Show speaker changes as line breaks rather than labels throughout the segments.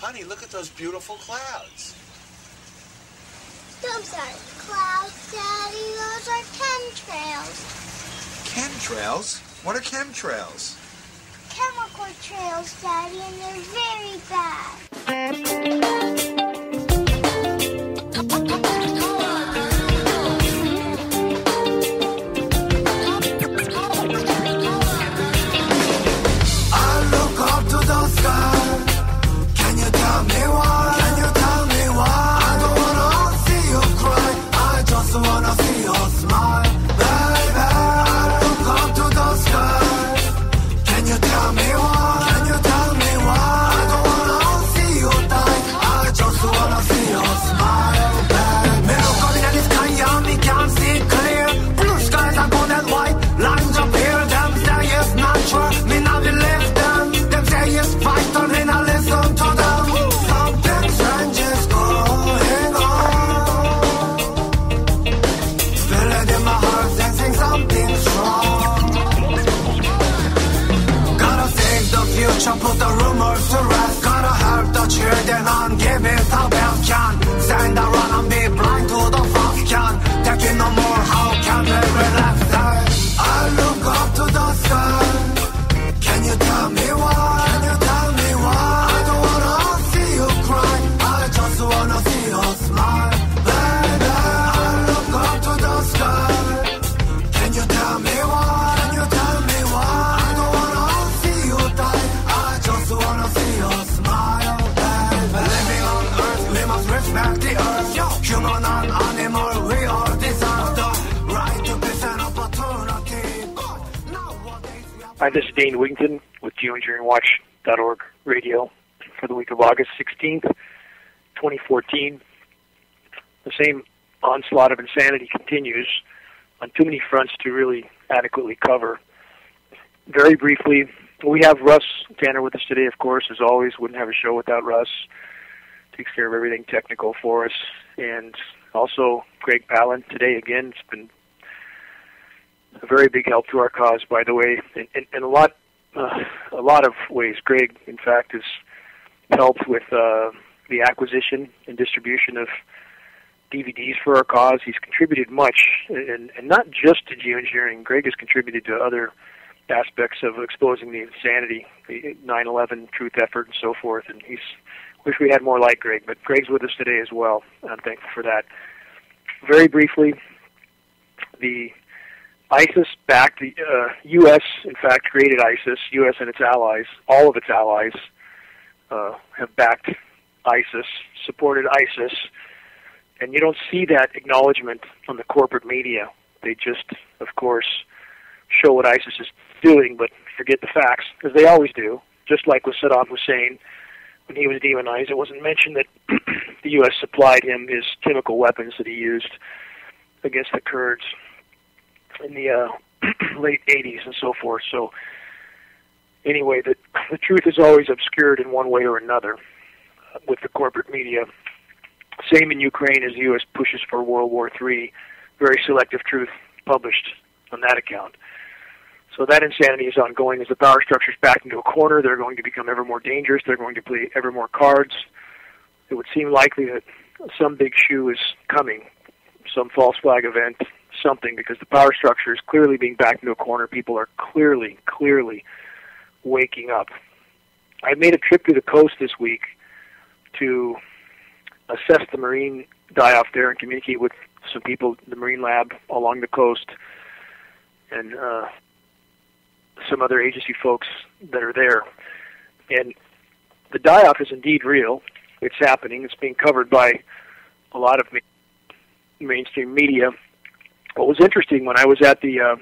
Honey, look at those beautiful clouds.
Those aren't clouds, Daddy. Those are chemtrails.
Chemtrails? What are chemtrails?
Chemical trails, Daddy, and they're very bad.
I look up to the sky. Can you tell me why? Can you tell me why? I don't wanna see you cry. I just wanna see you smile. Baby, I look up to the sky. Can you tell me why? Can you tell me why? I don't wanna see you die. I just wanna see you smile. Baby, miracle in the sky, yeah, we can see clear. Blue skies are gold and white. Lines appear, them say it's natural. Me not believe them. Them say it's vital, and I listen to them. Something strange is going on. Feel it in my heart, sensing something strong. Gotta save the future, put the rumors to rest. Gotta help the children and give it a best can. Stand around and be blind to the fast can. Taking no more, how can they relax? I look up to the sky. Can you tell me why? Can you tell me why? I don't wanna see you cry. I just wanna see you smile. Baby, I look up to the sky. Can you tell me why? Can you tell me why? I don't wanna see you die. I just wanna see you smile. Baby, living on earth, we must respect the earth. Human and animal, we are disaster. Right to peace and opportunity.
Hi, this is Dane Wigington with GeoEngineeringWatch.org radio for the week of August 16th, 2014. The same onslaught of insanity continues on too many fronts to really adequately cover. Very briefly, we have Russ Tanner with us today, of course, as always. Wouldn't have a show without Russ. Takes care of everything technical for us. And also Greg Palin today again. It's been a very big help to our cause, by the way, in a lot of ways. Greg, in fact, has helped with the acquisition and distribution of DVDs for our cause. He's contributed much, and not just to geoengineering. Greg has contributed to other aspects of exposing the insanity, the 9/11 truth effort, and so forth. And wish we had more like Greg, but Greg's with us today as well. I'm thankful for that. Very briefly, the ISIS-backed, the U.S., in fact, created ISIS. U.S. and its allies, all of its allies, have backed ISIS, supported ISIS, and you don't see that acknowledgement from the corporate media. They just, of course, show what ISIS is doing, but forget the facts, as they always do, just like with Saddam Hussein. When he was demonized, it wasn't mentioned that the U.S. supplied him his chemical weapons that he used against the Kurds in the late 80s and so forth. So anyway, the truth is always obscured in one way or another with the corporate media. Same in Ukraine as the U.S. pushes for World War III. Very selective truth published on that account. So that insanity is ongoing. As the power structure's backed into a corner, they're going to become ever more dangerous. They're going to play ever more cards. It would seem likely that some big shoe is coming, some false flag event, something, because the power structure is clearly being backed into a corner. People are clearly waking up. I made a trip to the coast this week to assess the marine die-off there and communicate with some people at the Marine Lab along the coast and some other agency folks that are there. And the die-off is indeed real. It's happening. It's being covered by a lot of mainstream media. What was interesting, when I was at the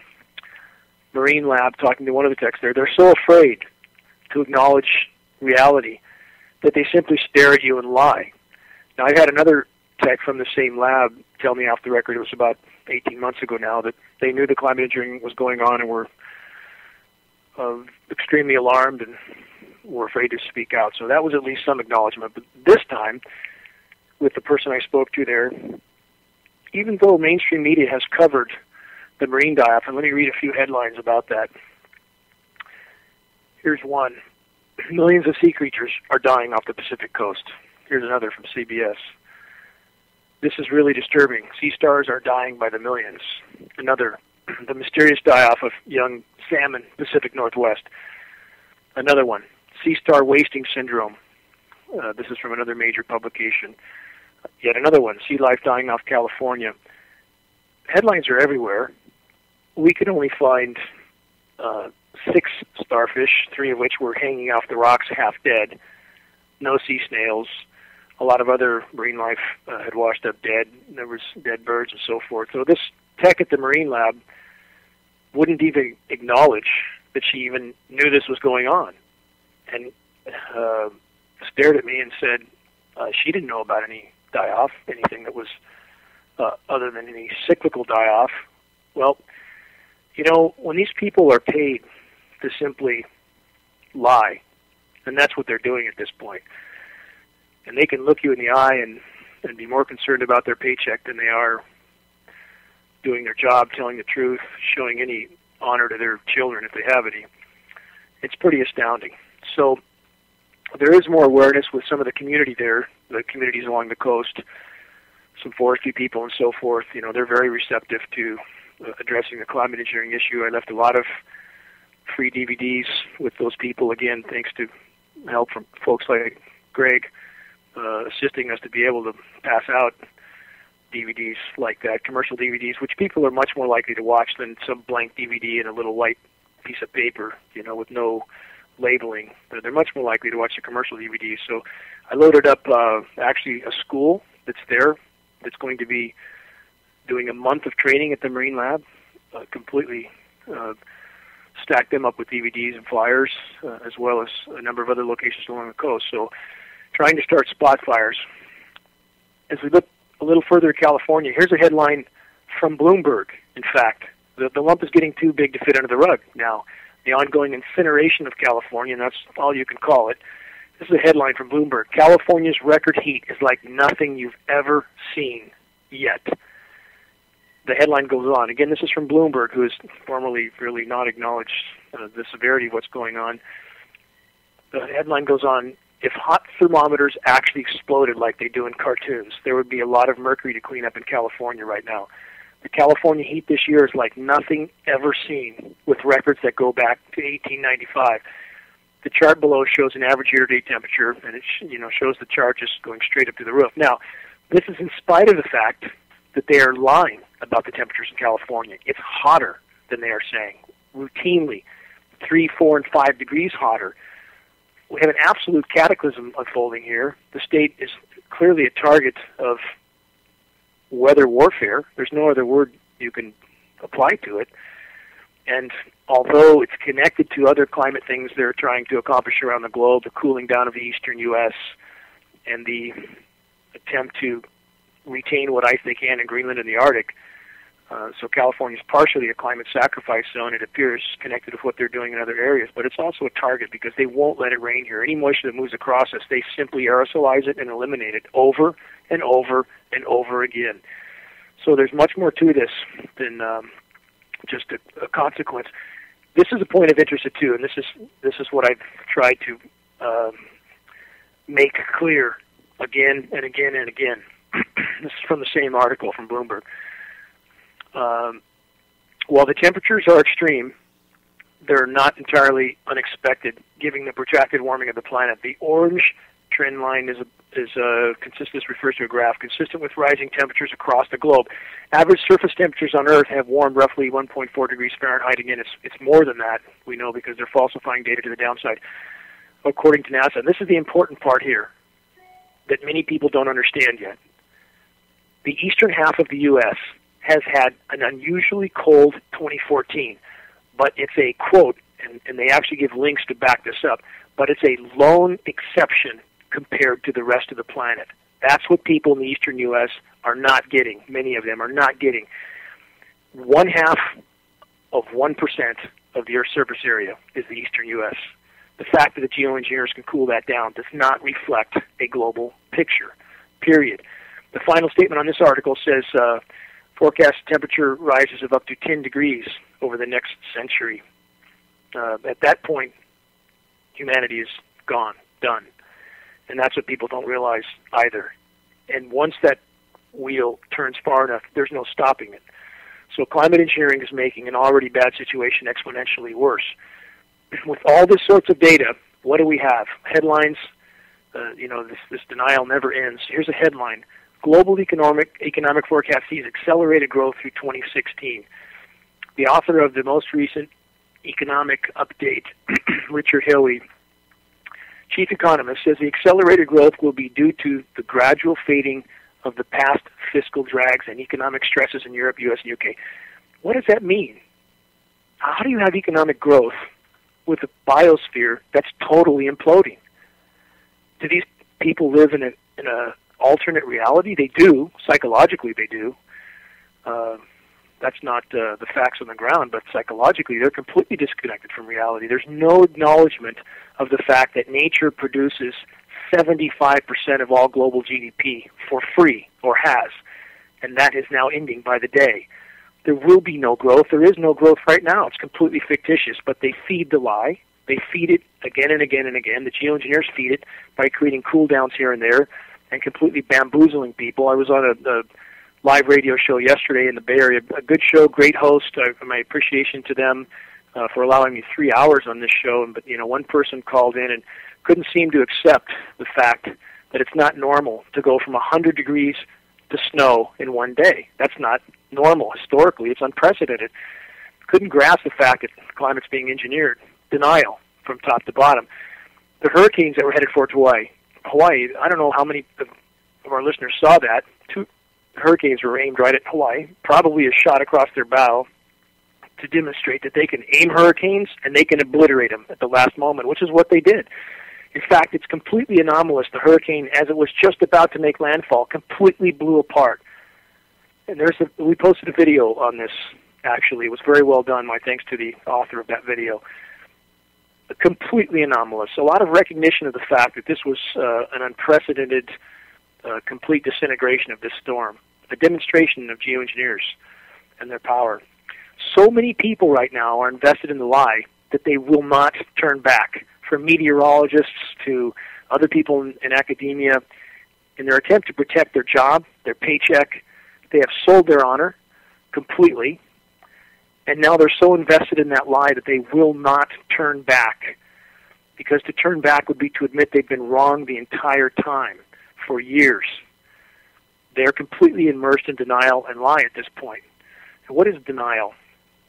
Marine Lab talking to one of the techs there, they're so afraid to acknowledge reality that they simply stare at you and lie. Now, I had another tech from the same lab tell me off the record, it was about 18 months ago now, that they knew the climate engineering was going on and were extremely alarmed and were afraid to speak out. So that was at least some acknowledgement. But this time, with the person I spoke to there, even though mainstream media has covered the marine die-off, and let me read a few headlines about that. Here's one. millions of sea creatures are dying off the Pacific coast. Here's another from CBS. This is really disturbing. Sea stars are dying by the millions. Another, the mysterious die-off of young salmon, Pacific Northwest. Another one, sea star wasting syndrome. This is from another major publication. Yet another one, sea life dying off California. Headlines are everywhere. We could only find 6 starfish, 3 of which were hanging off the rocks half dead. No sea snails. A lot of other marine life had washed up dead. There was dead birds and so forth. So this tech at the Marine Lab wouldn't even acknowledge that she even knew this was going on, and stared at me and said she didn't know about any die-off, anything that was other than any cyclical die-off. Well, you know, when these people are paid to simply lie, and that's what they're doing at this point, and they can look you in the eye and be more concerned about their paycheck than they are doing their job, telling the truth, showing any honor to their children if they have any, it's pretty astounding. So there is more awareness with some of the community there, the communities along the coast, some forestry people and so forth. You know, they're very receptive to addressing the climate engineering issue. I left a lot of free DVDs with those people, again, thanks to help from folks like Greg, assisting us to be able to pass out DVDs like that, commercial DVDs, which people are much more likely to watch than some blank DVD and a little white piece of paper, you know, with no labeling. They're much more likely to watch the commercial DVDs. So I loaded up actually a school that's there that's going to be doing a month of training at the Marine Lab, completely stacked them up with DVDs and flyers, as well as a number of other locations along the coast. So trying to start spot fires. As we look a little further at California, here's a headline from Bloomberg, in fact. The lump is getting too big to fit under the rug now. The ongoing incineration of California, and that's all you can call it. This is a headline from Bloomberg. California's record heat is like nothing you've ever seen yet. The headline goes on. Again, this is from Bloomberg, who has formerly really not acknowledged the severity of what's going on. The headline goes on, if hot thermometers actually exploded like they do in cartoons, there would be a lot of mercury to clean up in California right now. The California heat this year is like nothing ever seen, with records that go back to 1895. The chart below shows an average year-to-date temperature, and it shows the chart just going straight up to the roof. Now, this is in spite of the fact that they are lying about the temperatures in California. It's hotter than they are saying, routinely 3, 4, and 5 degrees hotter. We have an absolute cataclysm unfolding here. The state is clearly a target of weather warfare. There's no other word you can apply to it. And although it's connected to other climate things they're trying to accomplish around the globe, the cooling down of the eastern U.S. and the attempt to retain what ice they can in Greenland and the Arctic, so California is partially a climate sacrifice zone. It appears connected with what they're doing in other areas, but it's also a target because they won't let it rain here. Any moisture that moves across us, they simply aerosolize it and eliminate it over and over and over again. So there's much more to this than just a consequence. This is a point of interest too, and this is what I've tried to make clear again and again and again. This is from the same article from Bloomberg. While the temperatures are extreme, they're not entirely unexpected, given the protracted warming of the planet. The orange trend line is consistent, refers to a graph consistent with rising temperatures across the globe. Average surface temperatures on Earth have warmed roughly 1.4 degrees Fahrenheit. Again, it's more than that, we know, because they're falsifying data to the downside, according to NASA. And this is the important part here that many people don't understand yet. The eastern half of the U.S. has had an unusually cold 2014, but it's a quote, and they actually give links to back this up, but it's a lone exception compared to the rest of the planet. That's what people in the eastern U.S. are not getting. Many of them are not getting. 1/2 of 1% of the Earth's surface area is the eastern U.S. The fact that the geoengineers can cool that down does not reflect a global picture, period. The final statement on this article says forecast temperature rises of up to 10 degrees over the next century. At that point, humanity is gone, done. And that's what people don't realize either. And once that wheel turns far enough, there's no stopping it. So climate engineering is making an already bad situation exponentially worse. With all this sorts of data, what do we have? Headlines, this denial never ends. Here's a headline. Global economic forecast sees accelerated growth through 2016. The author of the most recent economic update, Richard Hilly, chief economist, says the accelerated growth will be due to the gradual fading of the past fiscal drags and economic stresses in Europe, U.S., and UK. What does that mean? How do you have economic growth with a biosphere that's totally imploding? Do these people live in a alternate reality? They do. Psychologically, they do. That's not the facts on the ground, but psychologically, they're completely disconnected from reality. There's no acknowledgement of the fact that nature produces 75% of all global GDP for free, or has, and that is now ending by the day. There will be no growth. There is no growth right now. It's completely fictitious, but they feed the lie. They feed it again and again and again. The geoengineers feed it by creating cool downs here and there and completely bamboozling people. I was on a live radio show yesterday in the Bay Area. A good show, great host. My appreciation to them for allowing me 3 hours on this show. But one person called in and couldn't seem to accept the fact that it's not normal to go from 100 degrees to snow in one day. That's not normal historically. It's unprecedented. Couldn't grasp the fact that climate's being engineered. Denial from top to bottom. The hurricanes that were headed for Hawaii, I don't know how many of our listeners saw that. 2 hurricanes were aimed right at Hawaii, probably a shot across their bow to demonstrate that they can aim hurricanes and they can obliterate them at the last moment, which is what they did. In fact, it's completely anomalous. The hurricane, as it was just about to make landfall, completely blew apart. And we posted a video on this, actually. It was very well done. My thanks to the author of that video. Completely anomalous. A lot of recognition of the fact that this was an unprecedented, complete disintegration of this storm. A demonstration of geoengineers and their power. So many people right now are invested in the lie that they will not turn back. From meteorologists to other people in academia, in their attempt to protect their job, their paycheck, they have sold their honor completely, and now they're so invested in that lie that they will not turn back, because to turn back would be to admit they've been wrong the entire time, for years. They're completely immersed in denial and lie at this point. And what is denial?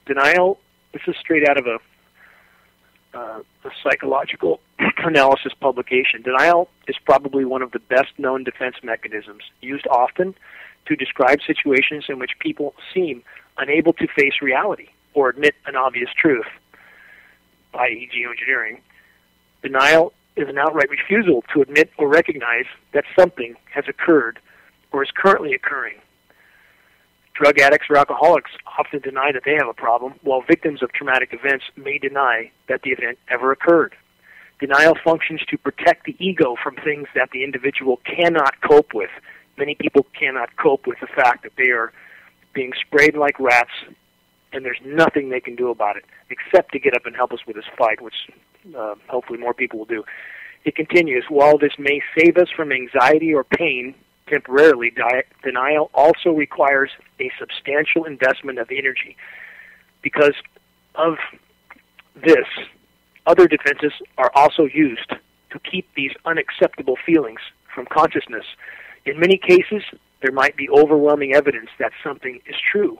Denial, this is straight out of a psychological analysis publication. Denial is probably one of the best-known defense mechanisms, used often to describe situations in which people seem unable to face reality or admit an obvious truth, i.e. geoengineering. Denial is an outright refusal to admit or recognize that something has occurred or is currently occurring. Drug addicts or alcoholics often deny that they have a problem, while victims of traumatic events may deny that the event ever occurred. Denial functions to protect the ego from things that the individual cannot cope with. Many people cannot cope with the fact that they are being sprayed like rats, and there's nothing they can do about it, except to get up and help us with this fight, which hopefully more people will do. It continues, while this may save us from anxiety or pain, temporarily, denial also requires a substantial investment of energy. Because of this, other defenses are also used to keep these unacceptable feelings from consciousness. In many cases, there might be overwhelming evidence that something is true,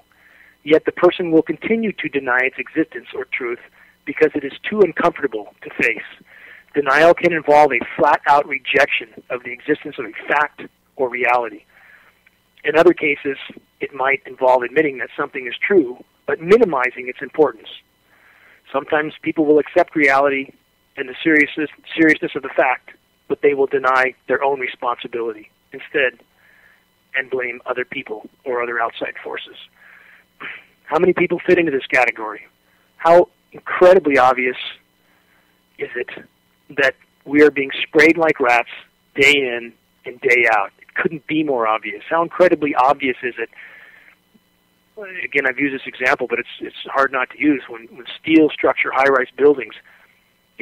yet the person will continue to deny its existence or truth because it is too uncomfortable to face. Denial can involve a flat-out rejection of the existence of a fact or reality. In other cases, it might involve admitting that something is true, but minimizing its importance. Sometimes people will accept reality and the seriousness of the fact, but they will deny their own responsibility instead and blame other people or other outside forces. How many people fit into this category? How incredibly obvious is it that we are being sprayed like rats day in and day out? It couldn't be more obvious. How incredibly obvious is it? Again, I've used this example, but it's hard not to use. When steel structure high-rise buildings,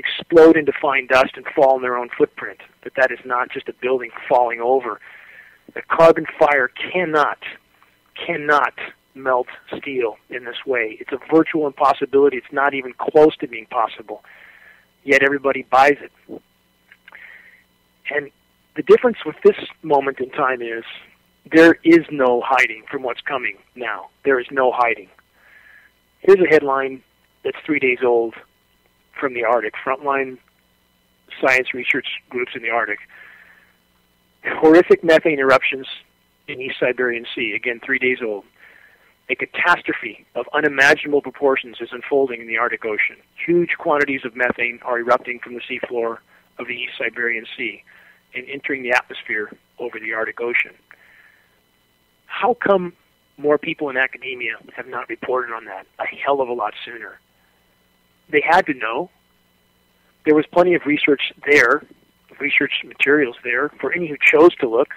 explode into fine dust and fall in their own footprint, that is not just a building falling over. The carbon fire cannot melt steel in this way. It's a virtual impossibility. It's not even close to being possible, yet everybody buys it. And the difference with this moment in time is there is no hiding from what's coming now. There is no hiding. Here's a headline that's 3 days old from the Arctic, Frontline Science Research Groups in the Arctic. Horrific methane eruptions in East Siberian Sea, again 3 days old. A catastrophe of unimaginable proportions is unfolding in the Arctic Ocean. Huge quantities of methane are erupting from the seafloor of the East Siberian Sea and entering the atmosphere over the Arctic Ocean. How come more people in academia have not reported on that a hell of a lot sooner? They had to know. There was plenty of research there, research materials there, for any who chose to look.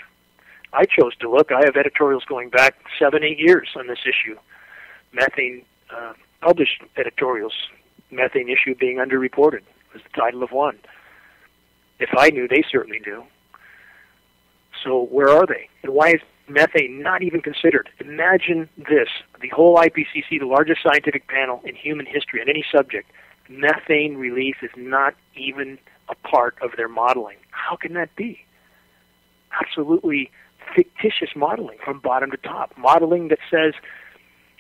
I chose to look. I have editorials going back 7-8 years on this issue. Methane, published editorials, methane issue being underreported was the title of one. If I knew, they certainly knew. So where are they? And why is methane not even considered? Imagine this. The whole IPCC, the largest scientific panel in human history on any subject, methane release is not even a part of their modeling. How can that be? Absolutely fictitious modeling from bottom to top. Modeling that says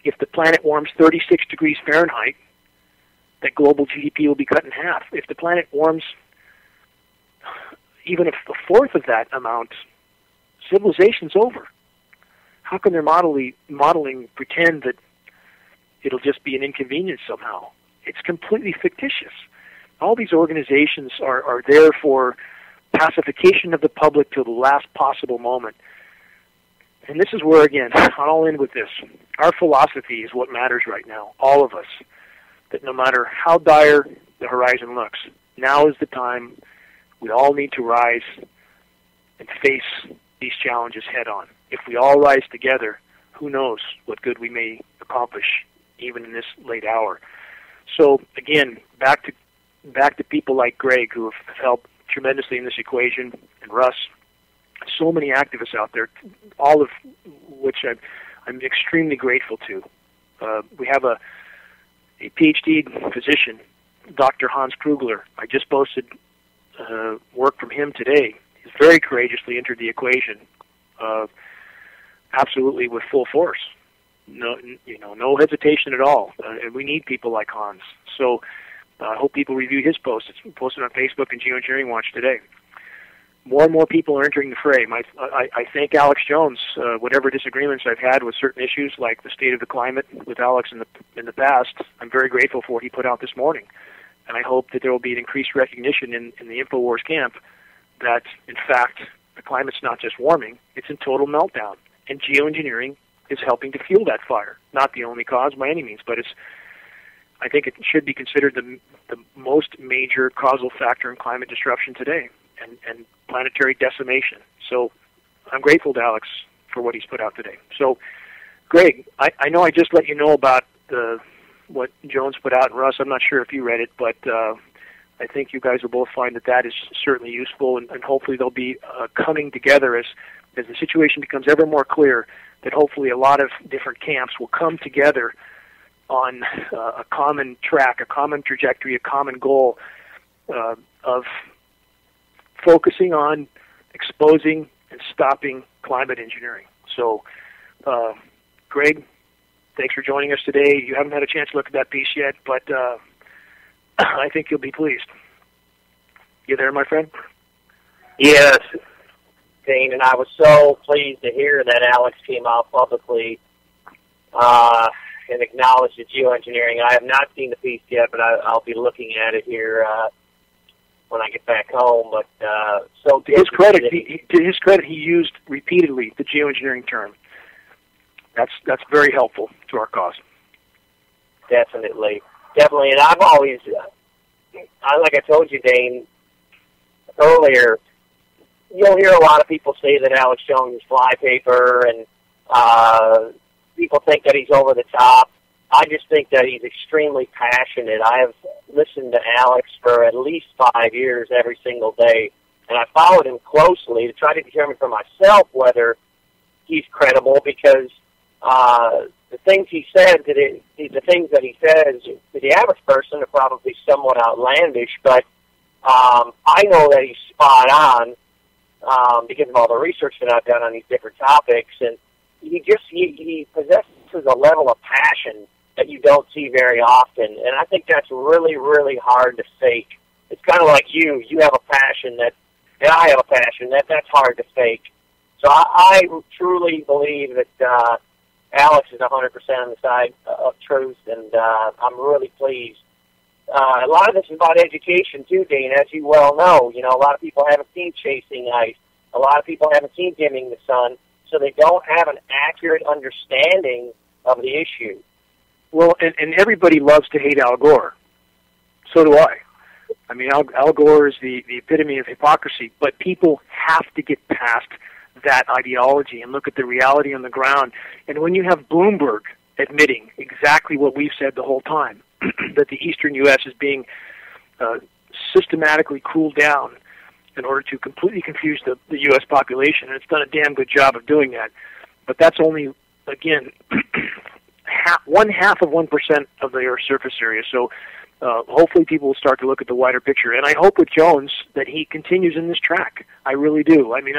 if the planet warms 36 degrees Fahrenheit, that global GDP will be cut in half. If the planet warms even a fourth of that amount, civilization's over. How can their modeling pretend that it'll just be an inconvenience somehow? It's completely fictitious. All these organizations are there for pacification of the public till the last possible moment. And this is where, again, I'll end with this. Our philosophy is what matters right now, all of us, that no matter how dire the horizon looks, now is the time we all need to rise and face these challenges head on. If we all rise together, who knows what good we may accomplish even in this late hour. So again, back to people like Greg, who have helped tremendously in this equation, and Russ, so many activists out there, all of which I'm extremely grateful to. We have a PhD physician, Dr. Hans Krugler. I just posted work from him today. He's very courageously entered the equation, absolutely with full force. No hesitation at all. And we need people like Hans. So I hope people review his post. It's posted on Facebook and GeoEngineering Watch today. More and more people are entering the fray. I thank Alex Jones. Whatever disagreements I've had with certain issues, like the state of the climate with Alex in the past, I'm very grateful for what he put out this morning. And I hope that there will be an increased recognition in the InfoWars camp that, in fact, the climate's not just warming, it's in total meltdown. And geoengineering is helping to fuel that fire. Not the only cause by any means, but I think it should be considered the most major causal factor in climate disruption today and planetary decimation. So I'm grateful to Alex for what he's put out today. So, Greg, I know I just let you know about what Jones put out, and Russ, I'm not sure if you read it, but I think you guys will both find that is certainly useful, and hopefully they'll be coming together as the situation becomes ever more clear, that hopefully a lot of different camps will come together on a common track, a common trajectory, a common goal of focusing on exposing and stopping climate engineering. So, Greg, thanks for joining us today. You haven't had a chance to look at that piece yet, but I think you'll be pleased. You there, my friend?
Yes, Dane, and I was so pleased to hear that Alex came out publicly and acknowledged the geoengineering. I have not seen the piece yet, but I'll be looking at it here when I get back home. But so
to his credit, he used repeatedly the geoengineering term. That's very helpful to our cause.
Definitely, and I've always, like I told you, Dane, earlier, you'll hear a lot of people say that Alex Jones is flypaper, and people think that he's over the top. I just think that he's extremely passionate. I have listened to Alex for at least 5 years every single day, and I followed him closely to try to determine for myself whether he's credible, because the things he said, the things that he says to the average person are probably somewhat outlandish, but I know that he's spot on because of all the research that I've done on these different topics, and he possesses a level of passion that you don't see very often, and I think that's really, really hard to fake. It's kind of like you have a passion and I have a passion that's hard to fake. So I truly believe that Alex is 100% on the side of truth, and I'm really pleased. A lot of this is about education too, Dane, as you well know. You know, a lot of people haven't seen Chasing Ice. A lot of people haven't seen Dimming the Sun, so they don't have an accurate understanding of the issue.
Well, and everybody loves to hate Al Gore. So do I. I mean, Al Gore is the epitome of hypocrisy, but people have to get past that ideology and look at the reality on the ground. And when you have Bloomberg admitting exactly what we've said the whole time, that the eastern U.S. is being systematically cooled down in order to completely confuse the U.S. population, and it's done a damn good job of doing that. But that's only, again, 1/2 of 1% of the Earth's surface area. So hopefully people will start to look at the wider picture. And I hope with Jones that he continues in this track. I really do. I mean,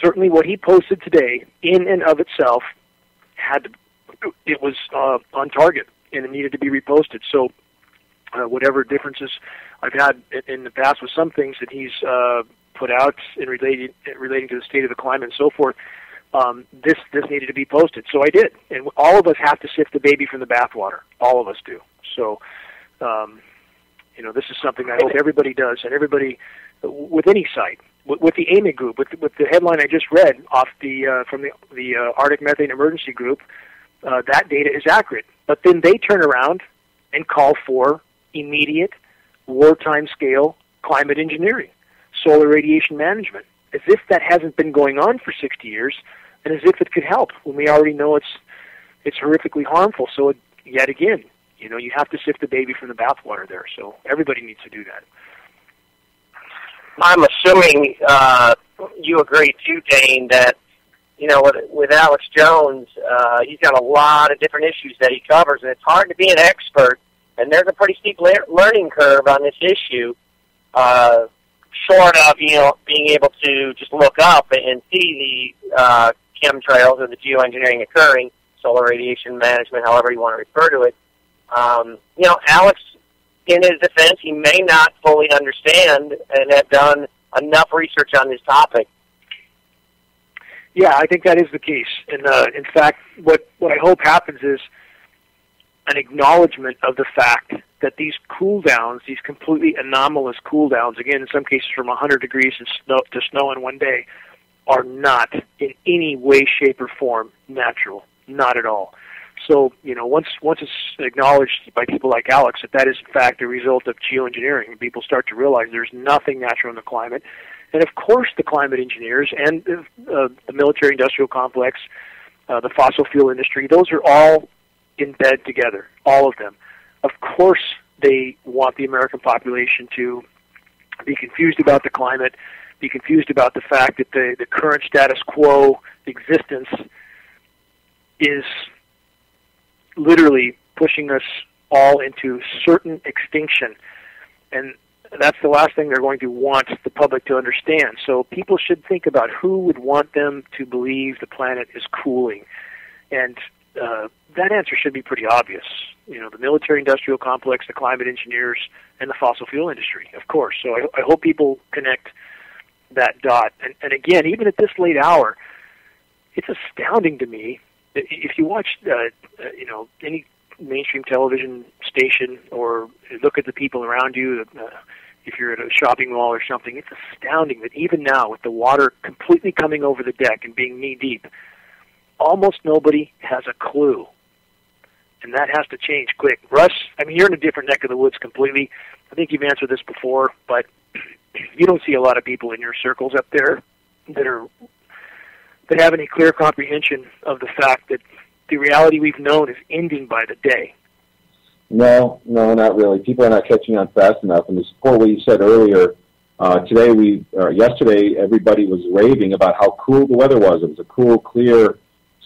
certainly what he posted today, in and of itself, it was on target, and it needed to be reposted. So whatever differences I've had in the past with some things that he's put out in relating to the state of the climate and so forth, this needed to be posted. So I did. And all of us have to sift the baby from the bathwater. All of us do. So, this is something I hope everybody does, and everybody with any site. With the AMIG group, with the headline I just read off from the Arctic Methane Emergency Group, that data is accurate. But then they turn around and call for immediate, wartime scale climate engineering, solar radiation management, as if that hasn't been going on for 60 years, and as if it could help when we already know it's horrifically harmful. So yet again, you have to sift the baby from the bathwater there. So everybody needs to do that.
I'm assuming you agree too, Dane, that with Alex Jones, he's got a lot of different issues that he covers, and it's hard to be an expert. And there's a pretty steep learning curve on this issue, short of being able to just look up and see the chemtrails or the geoengineering occurring, solar radiation management, however you want to refer to it. Alex, in his defense, he may not fully understand and have done enough research on this topic.
Yeah, I think that is the case. And in fact, what I hope happens is an acknowledgement of the fact that these cool downs, these completely anomalous cool downs, again, in some cases from 100 degrees to snow in one day, are not in any way, shape, or form natural. Not at all. So, once it's acknowledged by people like Alex that is, in fact, a result of geoengineering, people start to realize there's nothing natural in the climate. And, of course, the climate engineers and the military-industrial complex, the fossil fuel industry, those are all in bed together, all of them. Of course, they want the American population to be confused about the climate, be confused about the fact that the current status quo existence is literally pushing us all into certain extinction. And that's the last thing they're going to want the public to understand. So people should think about who would want them to believe the planet is cooling. And that answer should be pretty obvious. The military-industrial complex, the climate engineers, and the fossil fuel industry, of course. So I hope people connect that dot. And again, even at this late hour, it's astounding to me. If you watch, any mainstream television station or look at the people around you, if you're at a shopping mall or something, it's astounding that even now, with the water completely coming over the deck and being knee-deep, almost nobody has a clue. And that has to change quick. Russ, you're in a different neck of the woods completely. I think you've answered this before, but you don't see a lot of people in your circles up there that have any clear comprehension of the fact that the reality we've known is ending by the day.
No, not really. People are not catching on fast enough. And to support what you said earlier, yesterday, everybody was raving about how cool the weather was. It was a cool, clear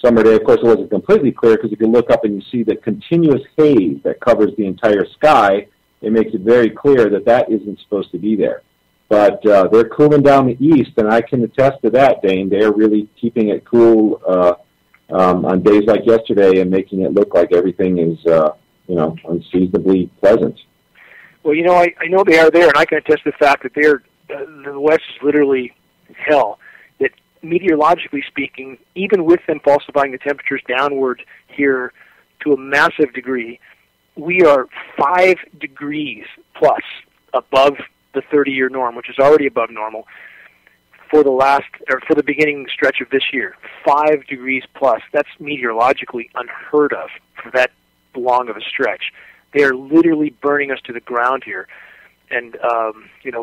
summer day. Of course, it wasn't completely clear because if you look up and you see the continuous haze that covers the entire sky, it makes it very clear that that isn't supposed to be there. But they're cooling down the east, and I can attest to that, Dane. They're really keeping it cool on days like yesterday and making it look like everything is, unseasonably pleasant.
Well, I know they are there, and I can attest to the fact that the West is literally hell. That meteorologically speaking, even with them falsifying the temperatures downward here to a massive degree, we are 5 degrees plus above the 30-year norm, which is already above normal, for the beginning stretch of this year. 5 degrees plus. That's meteorologically unheard of for that long of a stretch. They are literally burning us to the ground here. And,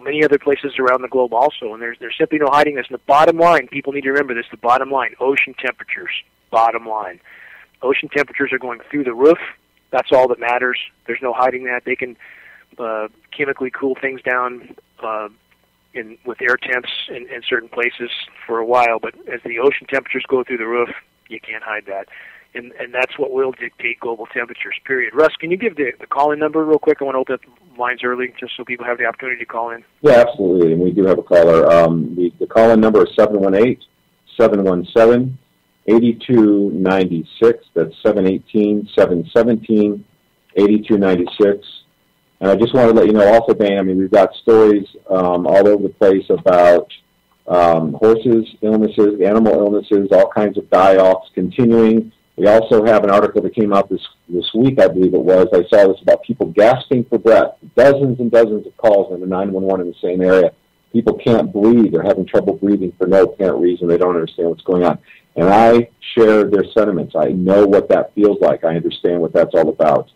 many other places around the globe also. And there's simply no hiding this. And the bottom line, people need to remember this, the bottom line, ocean temperatures, bottom line. Ocean temperatures are going through the roof. That's all that matters. There's no hiding that. They can chemically cool things down with air temps in certain places for a while. But as the ocean temperatures go through the roof, you can't hide that. And that's what will dictate global temperatures, period. Russ, can you give the call-in number real quick? I want to open up lines early just so people have the opportunity to call in.
Yeah, absolutely, and we do have a caller. The call-in number is 718-717-8296. That's 718-717-8296. And I just want to let you know also, Dane, we've got stories all over the place about horses, illnesses, animal illnesses, all kinds of die-offs continuing. We also have an article that came out this week, I believe it was. I saw this about people gasping for breath. Dozens and dozens of calls on the 911 in the same area. People can't breathe. They're having trouble breathing for no apparent reason. They don't understand what's going on. And I share their sentiments. I know what that feels like. I understand what that's all about.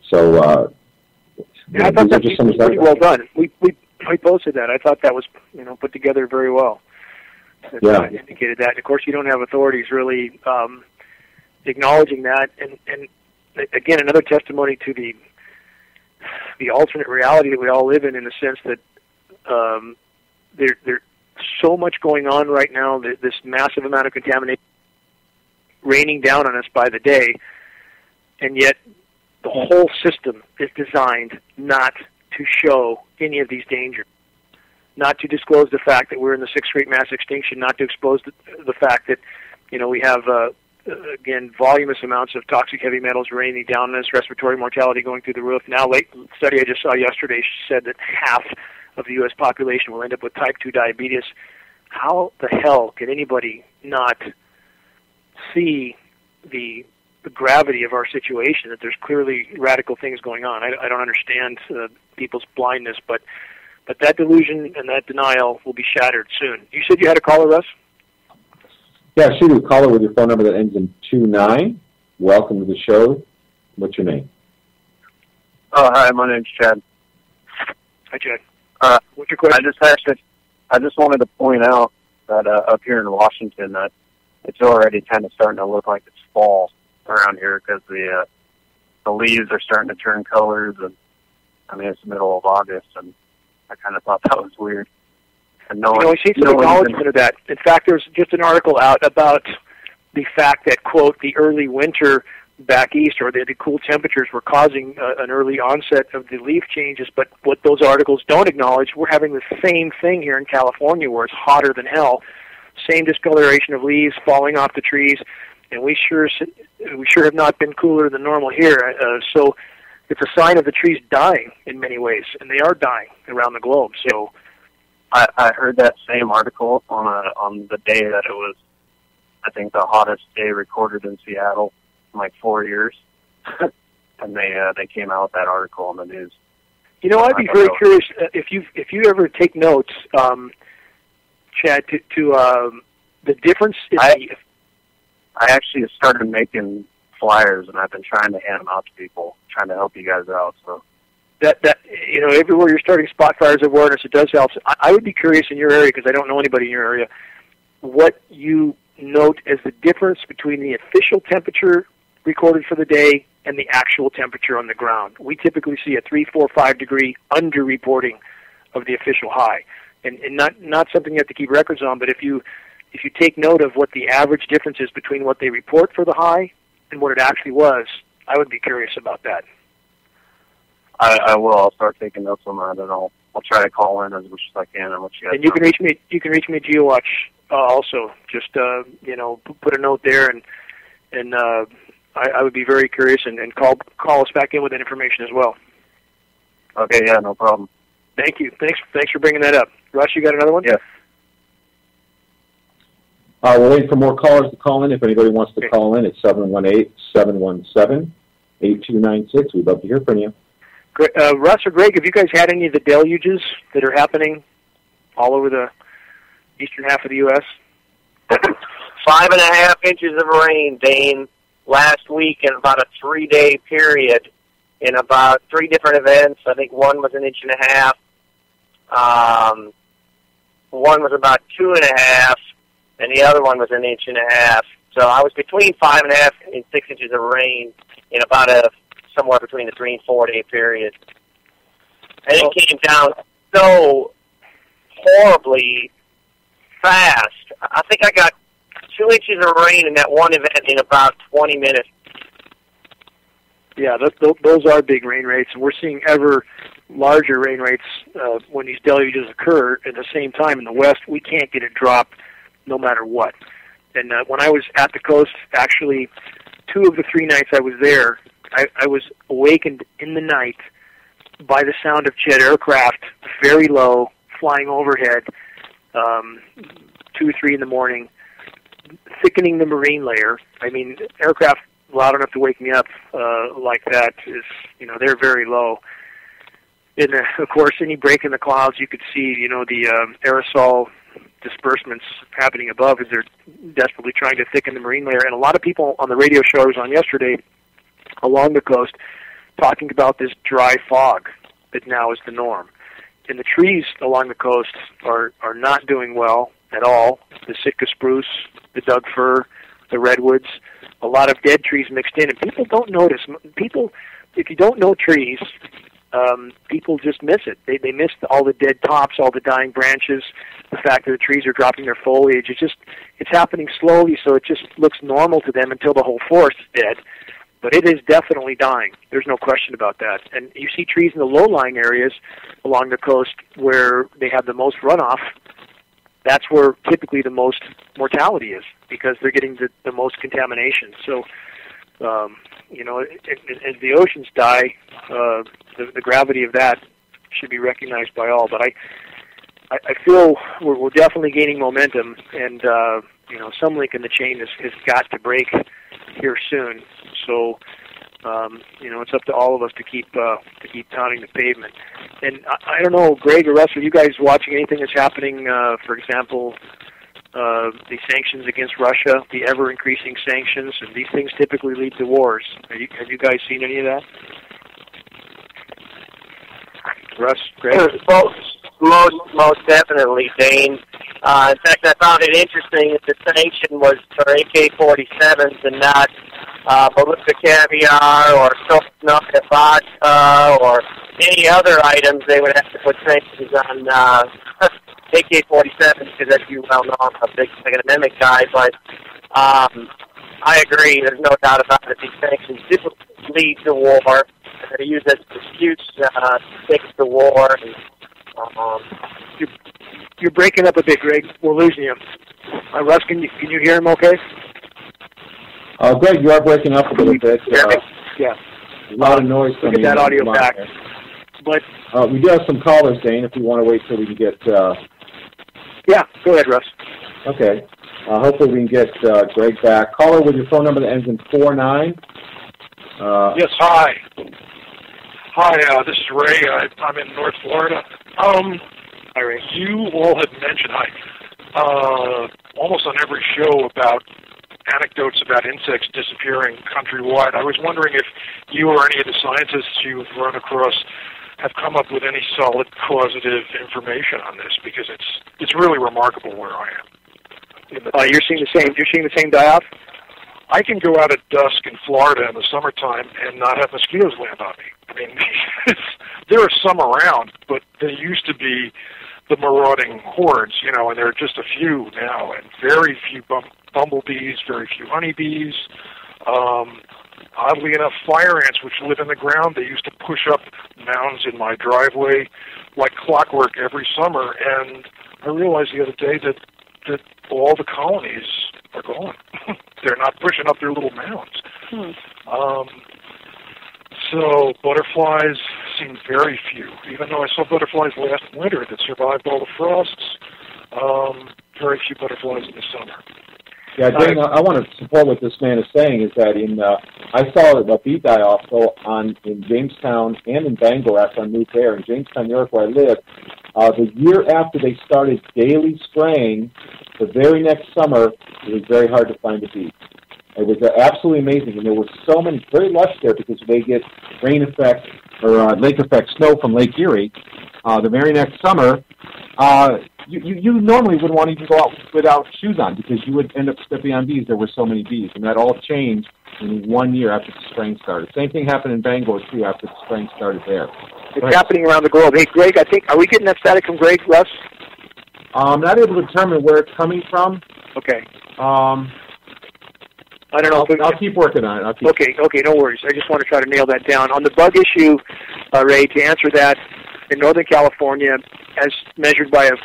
So,
I thought that was pretty well done. We posted that. I thought that was put together very well.
Yeah.
Indicated that. And of course, you don't have authorities really acknowledging that, and again, another testimony to the alternate reality that we all live in the sense that there's so much going on right now, this massive amount of contamination raining down on us by the day, and yet the whole system is designed not to show any of these dangers, not to disclose the fact that we're in the 6th great mass extinction, not to expose the fact that we have again, voluminous amounts of toxic heavy metals raining down on us, respiratory mortality going through the roof. Now, study I just saw yesterday said that half of the U.S. population will end up with type 2 diabetes. How the hell can anybody not see the gravity of our situation, that there's clearly radical things going on? I don't understand people's blindness, but that delusion and that denial will be shattered soon. You said you had a caller, Russ?
Yeah, shoot a caller with your phone number that ends in 29. Welcome to the show. What's your name?
Oh, hi, my name's Chad.
Hi, Chad. What's your question?
I just wanted to point out that up here in Washington that it's already kind of starting to look like it's fall around here because the leaves are starting to turn colors, and it's the middle of August, and I kind of thought that was weird.
I see some acknowledgement of that. In fact, there's just an article out about the fact that, quote, the early winter back east, or the cool temperatures were causing an early onset of the leaf changes. But what those articles don't acknowledge, we're having the same thing here in California where it's hotter than hell. Same discoloration of leaves falling off the trees, and we sure have not been cooler than normal here. So it's a sign of the trees dying in many ways, and they are dying around the globe. So
I heard that same article on the day that it was, I think, the hottest day recorded in Seattle in like 4 years, and they came out with that article in the news.
I'd be very curious if you ever take notes, Chad, to the difference.
I actually started making flyers, and I've been trying to hand them out to people, trying to help you guys out. So.
That everywhere you're starting spot fires of awareness, it does help. I would be curious in your area, because I don't know anybody in your area, what you note as the difference between the official temperature recorded for the day and the actual temperature on the ground. We typically see a 3, 4, 5 degree underreporting of the official high, and not something you have to keep records on. But if you take note of what the average difference is between what they report for the high and what it actually was, I would be curious about that.
I will. I'll start taking notes on that, and I'll try to call in as much as I can and let you guys
And you
know.
can reach me. You can reach me at GeoWatch also. Just put a note there, and I would be very curious and call us back in with that information as well.
Okay. Yeah. No problem.
Thank you. Thanks for bringing that up. Russ, you got another one?
Yeah.
We're waiting for more callers to call in. If anybody wants to call in, it's 718-717-8296. We'd love to hear from you.
Russ or Greg, have you guys had any of the deluges that are happening all over the eastern half of the U.S.?
5.5 inches of rain, Dane, last week in about a 3-day period in about 3 different events. I think one was 1.5 inches. One was about 2.5, and the other one was 1.5 inches. So I was between 5.5 and 6 inches of rain in about somewhere between the 3 and 4 day period. And it came down so horribly fast. I think I got 2 inches of rain in that one event in about 20 minutes.
Yeah, those are big rain rates, and we're seeing ever larger rain rates when these deluges occur. At the same time, in the West, we can't get a drop no matter what. And when I was at the coast, actually, 2 of the 3 nights I was there, I was awakened in the night by the sound of jet aircraft, very low, flying overhead, 2 or 3 in the morning, thickening the marine layer. I mean, aircraft loud enough to wake me up like that is, they're very low. And, of course, any break in the clouds, you could see, the aerosol disbursements happening above as they're desperately trying to thicken the marine layer. And a lot of people on the radio show I was on yesterday along the coast talking about this dry fog that now is the norm. And the trees along the coast are not doing well at all. The Sitka spruce, the Doug fir, the redwoods, a lot of dead trees mixed in. And people don't notice. If you don't know trees, people just miss it. They miss all the dead tops, all the dying branches, the fact that the trees are dropping their foliage. It's happening slowly, so it just looks normal to them until the whole forest is dead. But it is definitely dying. There's no question about that. And you see trees in the low-lying areas along the coast where they have the most runoff. That's where typically the most mortality is, because they're getting the most contamination. So, as the oceans die, the gravity of that should be recognized by all. But I feel we're definitely gaining momentum, and some link in the chain has got to break here soon. So, it's up to all of us to keep pounding the pavement. And I don't know, Greg or Russ, are you guys watching anything that's happening? For example, the sanctions against Russia, the ever-increasing sanctions, and these things typically lead to wars. Have you guys seen any of that? Russ, Greg?
Most definitely, Dane. In fact, I found it interesting that the sanction was for AK-47s and not ballistic caviar or Snokia vodka or any other items. They would have to put sanctions on AK-47s because, as you well know, I'm a big Second Amendment guy. But I agree. There's no doubt about it. These sanctions do lead to war. They're used as an excuse to fix the war. And,
You're breaking up a bit, Greg. We're losing you. Russ, can you hear him okay?
Greg, you are breaking up a little bit.
Yeah.
A lot of noise coming in.
Get that audio back. But
we do have some callers, Dane, if you want to wait till we can get...
Yeah, go ahead, Russ.
Okay. Hopefully we can get Greg back. Caller with your phone number that ends in 49.
Yes, hi. Hi, this is Ray. I'm in North Florida.
Hi, Ray.
You all had mentioned, almost on every show about anecdotes about insects disappearing countrywide. I was wondering if you or any of the scientists you've run across have come up with any solid causative information on this, because it's really remarkable where I am. in the
You're seeing the same. You're seeing the same die-off.
I can go out at dusk in Florida in the summertime and not have mosquitoes land on me. I mean, there are some around, but they used to be the marauding hordes, and there are just a few now, and very few bumblebees, very few honeybees. Oddly enough, fire ants, which live in the ground, they used to push up mounds in my driveway like clockwork every summer, and I realized the other day that all the colonies are gone. They're not pushing up their little mounds. So butterflies seem very few, even though I saw butterflies last winter that survived all the frosts. Very few butterflies in the summer.
Yeah, Dane, I want to support what this man is saying, is that I saw a bee die-off in Jamestown and in Bangor after I moved there. In Jamestown, New York, where I live, the year after they started daily spraying, the very next summer, it was very hard to find a bee. It was absolutely amazing, and there were so many, very lush there because they get rain effect or lake effect snow from Lake Erie. The very next summer, you normally wouldn't want to even go out without shoes on because you would end up stepping on bees. There were so many bees, and that all changed in 1 year after the spraying started. Same thing happened in Bangor, too, after the spraying started there.
It's happening around the globe. Hey, Greg, are we getting that static from Greg, Russ?
I'm not able to determine where it's coming from.
Okay. I don't know.
I'll keep working on it.
Okay, no worries. I just want to try to nail that down. On the bug issue, Ray, to answer that, in Northern California, as measured by a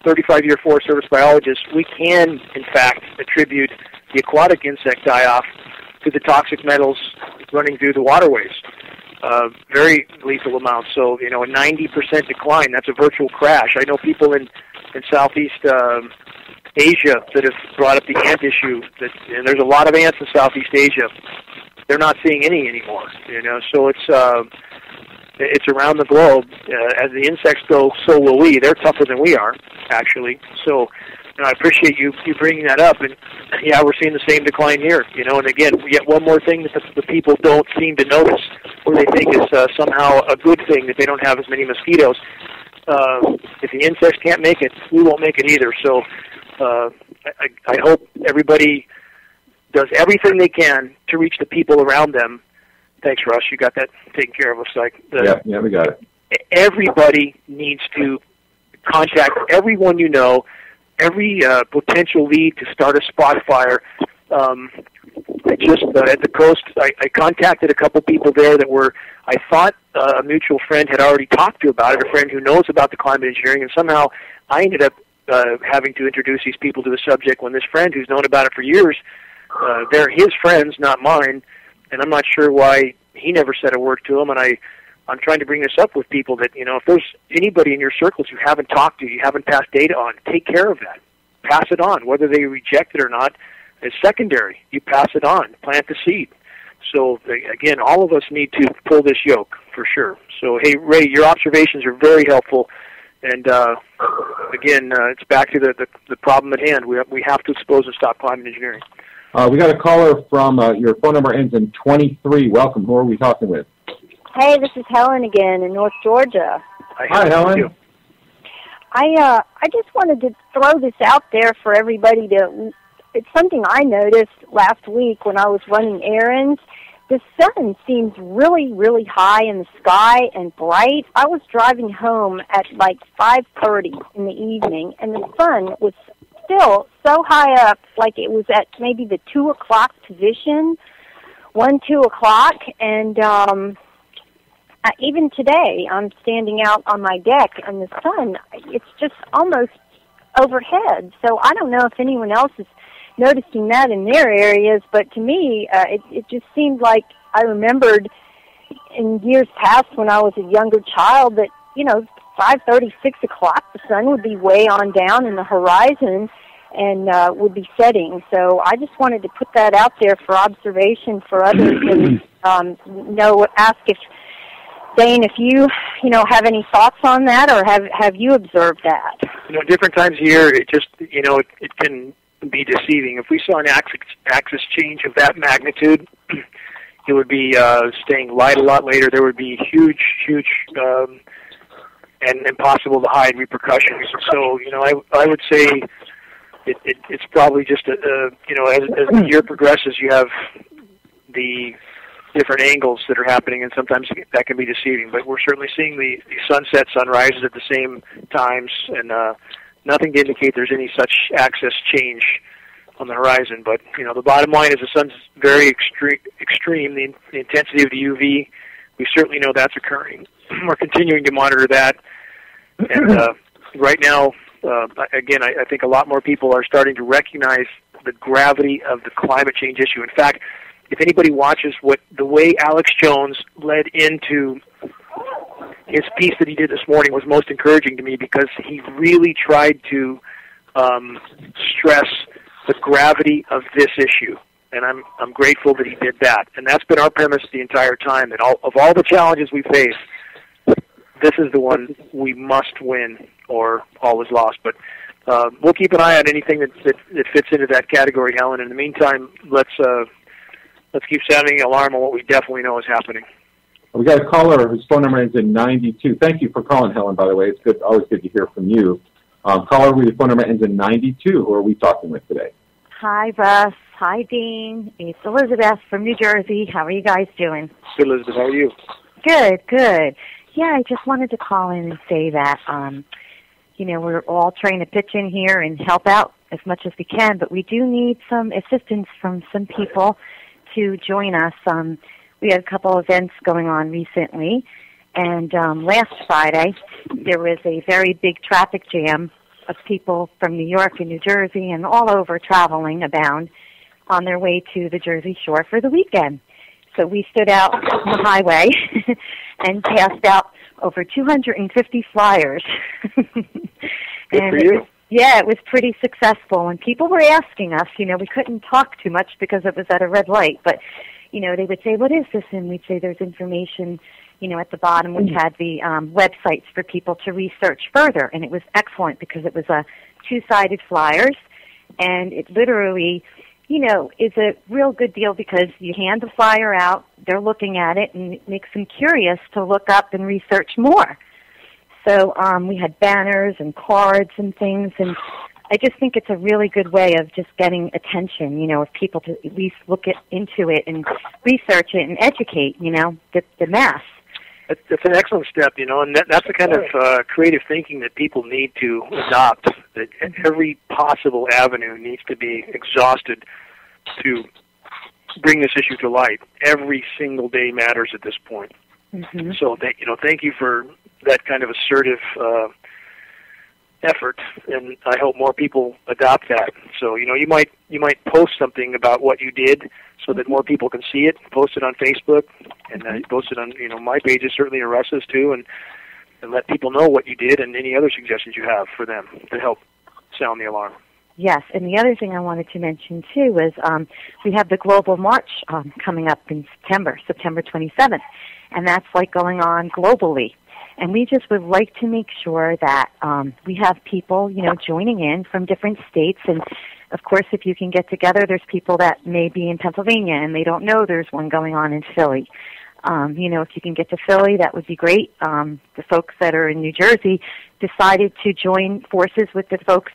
35-year Forest Service biologist, we can, in fact, attribute the aquatic insect die-off to the toxic metals running through the waterways. Very lethal amounts. So, a 90% decline, that's a virtual crash. I know people in Southeast Asia that have brought up the ant issue, and there's a lot of ants in Southeast Asia. They're not seeing any anymore, so it's around the globe. As the insects go, so will we. They're tougher than we are, actually. So, I appreciate you bringing that up, and yeah, we're seeing the same decline here, and again, yet one more thing that the people don't seem to notice, or they think is somehow a good thing that they don't have as many mosquitoes. If the insects can't make it, we won't make it either, so I hope everybody does everything they can to reach the people around them. Thanks, Russ. You got that taken care of. Looks like.
Yeah, we got it.
Everybody needs to contact everyone every potential lead to start a spot fire. Just at the coast, I contacted a couple people there that I thought a mutual friend had already talked to about it, a friend who knows about the climate engineering, and somehow I ended up having to introduce these people to the subject when this friend who's known about it for years, they're his friends, not mine, and I'm not sure why he never said a word to them, and I'm trying to bring this up with people that, if there's anybody in your circles you haven't talked to, you haven't passed data on, take care of that. Pass it on. Whether they reject it or not is secondary. You pass it on. Plant the seed. So, again, all of us need to pull this yoke, for sure. So, hey, Ray, your observations are very helpful. And, again, it's back to the problem at hand. We have to expose and stop climate engineering.
We got a caller from your phone number ends in 23. Welcome. Who are we talking with?
Hey, this is Helen again in North Georgia.
Hi, Helen.
I just wanted to throw this out there for everybody to. It's something I noticed last week when I was running errands. The sun seems really, really high in the sky and bright. I was driving home at like 5:30 in the evening, and the sun was still so high up, like it was at maybe the 2 o'clock position, 2 o'clock, and even today, I'm standing out on my deck, and the sun, it's just almost overhead. So I don't know if anyone else is noticing that in their areas, but to me, it just seemed like I remembered in years past when I was a younger child that, 5:30, 6 o'clock, the sun would be way on down in the horizon and would be setting. So I just wanted to put that out there for observation for others and ask if Dane, if you have any thoughts on that, or have you observed that?
Different times of year, it just, it can be deceiving. If we saw an axis change of that magnitude, it would be staying light a lot later. There would be huge, and impossible to hide repercussions. So, I would say it's probably just as the year progresses, you have the different angles that are happening, and sometimes that can be deceiving. But we're certainly seeing the sunset, sunrises at the same times, and nothing to indicate there's any such axis change on the horizon. But the bottom line is the sun's very extreme. The intensity of the UV, we certainly know that's occurring. We're continuing to monitor that, and right now, again, I think a lot more people are starting to recognize the gravity of the climate change issue. In fact, if anybody watches the way Alex Jones led into his piece that he did this morning was most encouraging to me, because he really tried to stress the gravity of this issue, and I'm grateful that he did that. And that's been our premise the entire time, that of all the challenges we face, this is the one we must win, or all is lost. But we'll keep an eye on anything that fits into that category, Helen. In the meantime, let's keep sounding the alarm on what we definitely know is happening.
We got a caller whose phone number ends in 92. Thank you for calling, Helen, by the way. It's good, always good to hear from you. Caller with your phone number ends in 92. Who are we talking with today?
Hi, Russ. Hi, Dean. It's Elizabeth from New Jersey. How are you guys doing?
Good, Elizabeth. How are you?
Good, good. Yeah, I just wanted to call in and say that, we're all trying to pitch in here and help out as much as we can, but we do need some assistance from some people to join us. We had a couple events going on recently, and last Friday there was a very big traffic jam of people from New York and New Jersey and all over traveling abound on their way to the Jersey Shore for the weekend. So we stood out on the highway and passed out over 250 flyers.
Good for you.
It was pretty successful. And people were asking us, we couldn't talk too much because it was at a red light, but, they would say, what is this? And we'd say there's information, at the bottom, which had the websites for people to research further. And it was excellent because it was a two-sided flyers, and it literally is a real good deal because you hand the flyer out, they're looking at it, and it makes them curious to look up and research more. So we had banners and cards and things, and I just think it's a really good way of just getting attention, of people to at least look into it and research it and educate, the mass.
That's an excellent step, and that's the kind of creative thinking that people need to adopt, that every possible avenue needs to be exhausted to bring this issue to light. Every single day matters at this point.
Mm-hmm.
So, thank you for that kind of assertive effort, and I hope more people adopt that. So, you might post something about what you did so that more people can see it. Post it on Facebook, and post it on my pages, certainly in Russ's too, and let people know what you did and any other suggestions you have for them to help sound the alarm.
Yes, and the other thing I wanted to mention too is we have the Global March coming up in September 27th, and that's going on globally. And we just would like to make sure that we have people, joining in from different states. And, of course, if you can get together, there's people that may be in Pennsylvania and they don't know there's one going on in Philly. If you can get to Philly, that would be great. The folks that are in New Jersey decided to join forces with the folks.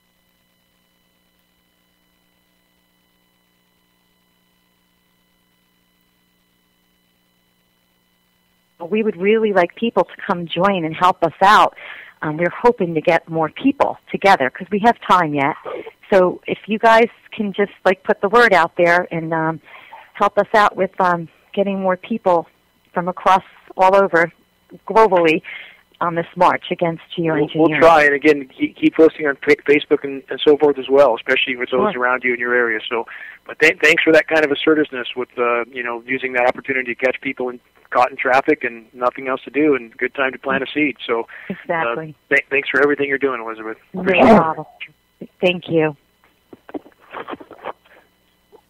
We would really like people to come join and help us out. We're hoping to get more people together because we have time yet. So if you guys can just put the word out there and help us out with getting more people from across all over globally on this march against geoengineering.
We'll try, and again, keep posting on Facebook and so forth as well, especially with those around you in your area. So, but thanks for that kind of assertiveness with using that opportunity to catch people caught in traffic and nothing else to do, and good time to plant a seed. So,
exactly.
Thanks for everything you're doing, Elizabeth.
No problem. Thank you.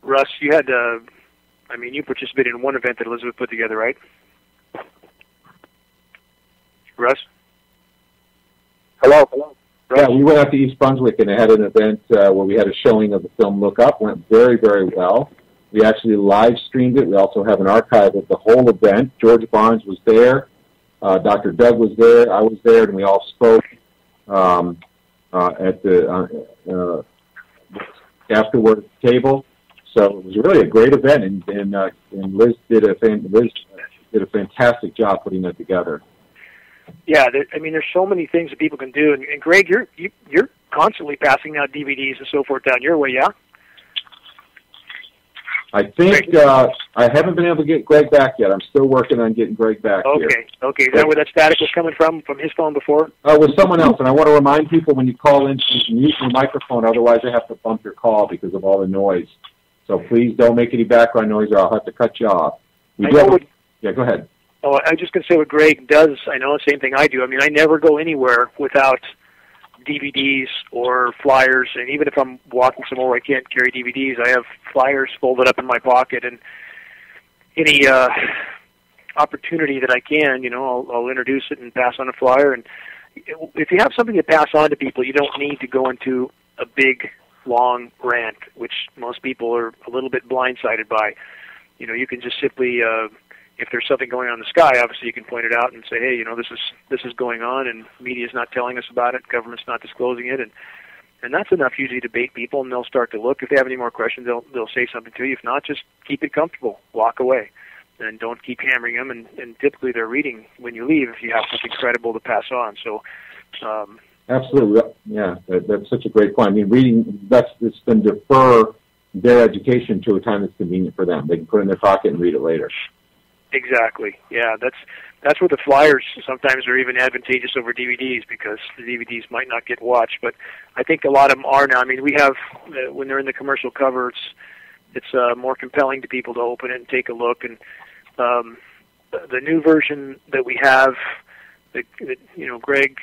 Russ, you had, you participated in one event that Elizabeth put together, right? Russ?
Hello. Yeah, we went out to East Brunswick and had an event where we had a showing of the film Look Up. Went very, very well. We actually live streamed it. We also have an archive of the whole event. George Barnes was there. Dr. Doug was there. I was there, and we all spoke at the afterward table. So it was really a great event, and Liz did a fantastic job putting that together.
Yeah, there's so many things that people can do, and Greg, you're constantly passing out DVDs and so forth down your way, yeah?
I think I haven't been able to get Greg back yet. I'm still working on getting Greg back here.
Okay. Is that where that static was coming from his phone before?
With someone else, and I want to remind people when you call in, you can use your microphone, otherwise I have to bump your call because of all the noise. So please don't make any background noise or I'll have to cut you off. Yeah, go ahead.
Oh, I was just going to say what Greg does. I know the same thing I do. I mean, I never go anywhere without DVDs or flyers, and even if I'm walking somewhere where I can't carry DVDs, I have flyers folded up in my pocket, and any opportunity that I can, I'll introduce it and pass on a flyer. And if you have something to pass on to people, you don't need to go into a big, long rant, which most people are a little bit blindsided by. You can just simply, if there's something going on in the sky, obviously you can point it out and say, hey, this is going on, and media's not telling us about it, government's not disclosing it, and that's enough usually to bait people, and they'll start to look. If they have any more questions, they'll say something to you. If not, just keep it comfortable, walk away, and don't keep hammering them. And typically they're reading when you leave if you have something credible to pass on. So.
Absolutely, yeah, that's such a great point. I mean, reading, it's been defer their education to a time that's convenient for them. They can put it in their pocket and read it later.
Exactly. Yeah, that's where the flyers sometimes are even advantageous over DVDs, because the DVDs might not get watched. But I think a lot of them are now. I mean, we have when they're in the commercial cover, it's more compelling to people to open it and take a look. And the new version that we have, that Greg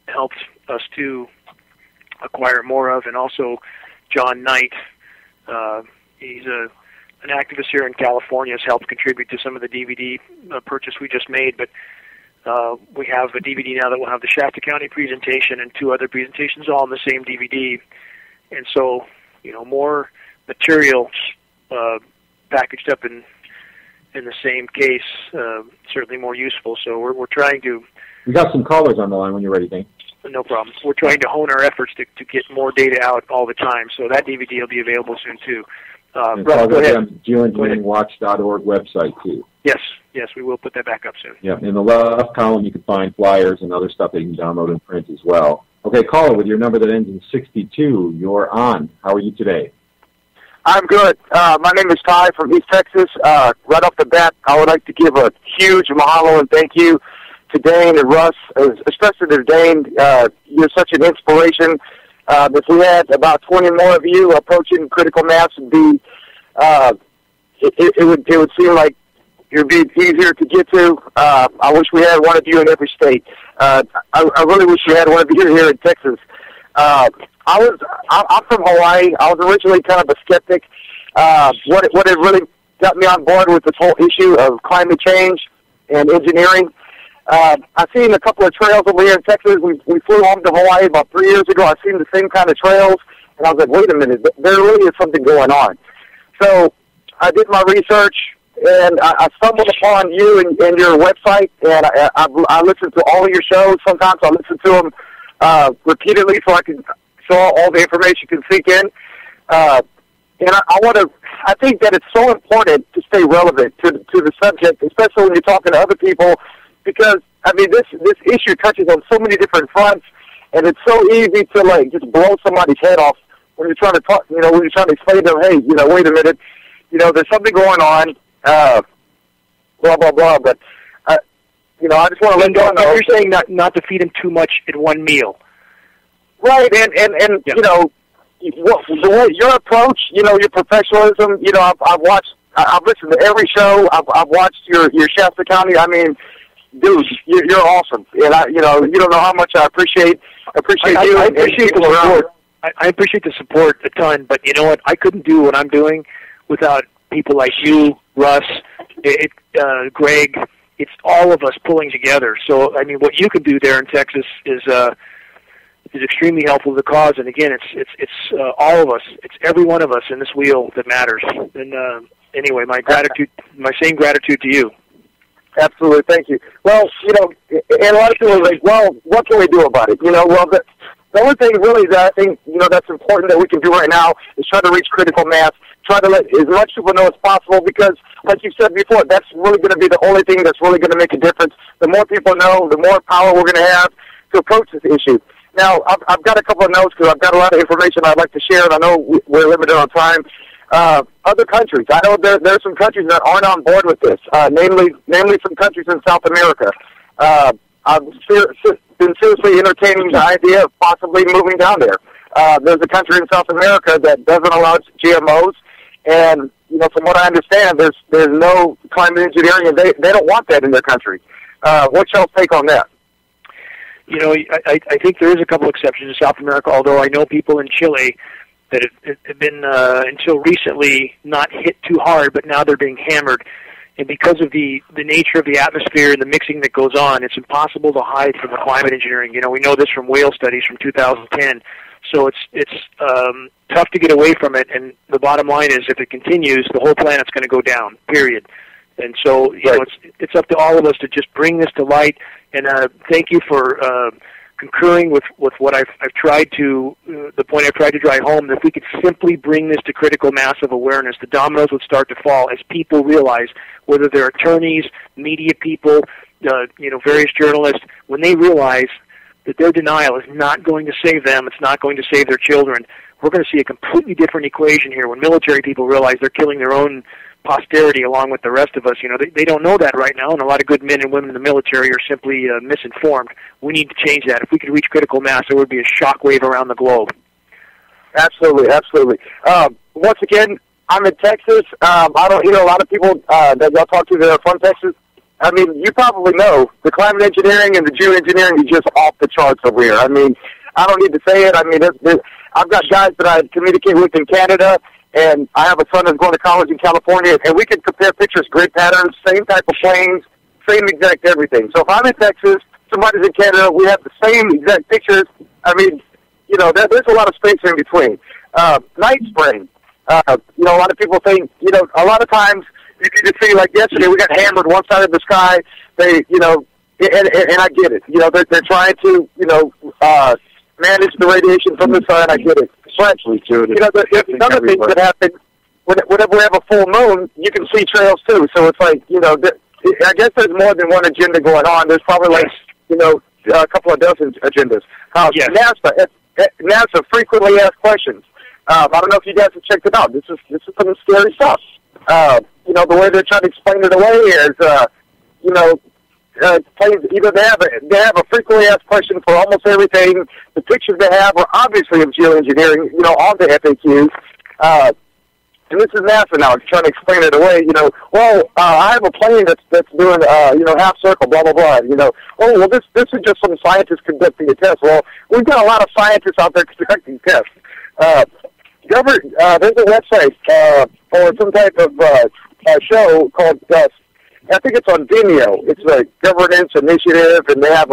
helped us to acquire more of, and also John Knight. He's an activist here in California, has helped contribute to some of the DVD purchase we just made, but we have a DVD now that will have the Shasta County presentation and 2 other presentations all in the same DVD, and so more material packaged up in the same case, certainly more useful. So we're trying to.
We got some callers on the line when you're ready, Dane.
No problem. We're trying to hone our efforts to get more data out all the time, so that DVD will be available soon too.
Go ahead. On the GeoEngineeringWatch.org website too.
Yes, we will put that back up soon.
Yeah, in the left column you can find flyers and other stuff that you can download and print as well. Okay, caller, with your number that ends in 62, you're on. How are you today?
I'm good. My name is Ty from East Texas. Right off the bat, I would like to give a huge mahalo and thank you to Dane and Russ, especially to Dane. You're such an inspiration. If we had about 20 more of you approaching critical mass, would be it would seem like it would be easier to get to. I wish we had one of you in every state. I really wish we had one of you here in Texas. I'm from Hawaii. I was originally kind of a skeptic. What had really got me on board with this whole issue of climate change and engineering. I've seen a couple of trails over here in Texas. We flew home to Hawaii about 3 years ago. I've seen the same kind of trails, and I was like, wait a minute, there really is something going on. So I did my research, and I stumbled upon you and your website, and I listened to all of your shows. Sometimes I listen to them repeatedly so all the information can sink in. And I think that it's so important to stay relevant to the subject, especially when you're talking to other people, because, I mean, this issue touches on so many different fronts, and it's so easy to, just blow somebody's head off when you're trying to talk, when you're trying to explain to them, hey, wait a minute, there's something going on, blah, blah, blah, but, I just want to let you know.
You're saying not to feed them too much in one meal.
Right, and yeah. Your approach, your professionalism, I've listened to every show, I've watched your Shasta County, I mean, dude, you're awesome, and you don't know how much I appreciate you.
I appreciate the support. I appreciate the support a ton, but you know what? I couldn't do what I'm doing without people like you, Russ, Greg. It's all of us pulling together. So, I mean, what you can do there in Texas is extremely helpful to the cause. And again, it's all of us. It's every one of us in this wheel that matters. And anyway, my same gratitude to you.
Absolutely, thank you. Well, and a lot of people are like, well, what can we do about it? The only thing really that I think, that's important that we can do right now is try to reach critical mass, try to let as much people know as possible, because, like you said before, that's really going to be the only thing that's really going to make a difference. The more people know, the more power we're going to have to approach this issue. Now, I've got a couple of notes because I've got a lot of information I'd like to share, and I know we're limited on time. Other countries, I know there are some countries that aren't on board with this, namely some countries in South America. I've been seriously entertaining the idea of possibly moving down there. There's a country in South America that doesn't allow GMOs, and from what I understand, there's no climate engineering, and they don't want that in their country. What's y'all's take on that?
I think there is a couple exceptions in South America, although I know people in Chile that have been, until recently, not hit too hard, but now they're being hammered. And because of the nature of the atmosphere and the mixing that goes on, it's impossible to hide from the climate engineering. We know this from whale studies from 2010. So it's tough to get away from it. And the bottom line is, if it continues, the whole planet's going to go down, period. And so, it's up to all of us to just bring this to light. And thank you for concurring with what I've tried to, the point I've tried to drive home, that if we could simply bring this to critical mass of awareness, the dominoes would start to fall as people realize, whether they're attorneys, media people, various journalists, when they realize that their denial is not going to save them, it's not going to save their children, we're going to see a completely different equation here when military people realize they're killing their own posterity along with the rest of us. They don't know that right now, and a lot of good men and women in the military are simply misinformed. We need to change that. If we could reach critical mass, there would be a shockwave around the globe.
Absolutely, absolutely. Once again, I'm in Texas. I don't, a lot of people that y'all talk to that are from Texas. I mean, you probably know the climate engineering and the geoengineering is just off the charts over here. I mean, I don't need to say it. I mean, I've got guys that I communicate with in Canada, and I have a son that's going to college in California, and we can compare pictures, grid patterns, same type of planes, same exact everything. So if I'm in Texas, somebody's in Canada, we have the same exact pictures. I mean, there's a lot of space in between. Night spraying. A lot of people think, a lot of times you can just see, like yesterday, we got hammered one side of the sky. They, and I get it. They're trying to, manage the radiation from the sun. I get it. But, there's other things that happen. Whenever we have a full moon, you can see trails too. So it's like, I guess there's more than one agenda going on. There's probably a couple of dozen agendas. NASA frequently asked questions. I don't know if you guys have checked it out. This is some scary stuff. The way they're trying to explain it away is, either they have a frequently asked question for almost everything. The pictures they have are obviously of geoengineering, on the FAQs. And this is NASA now trying to explain it away. I have a plane that's doing, half circle, blah blah blah. This is just some scientists conducting a test. Well, we've got a lot of scientists out there conducting tests. There's a website or some type of show called, I think it's on Vimeo. It's a governance initiative, and they have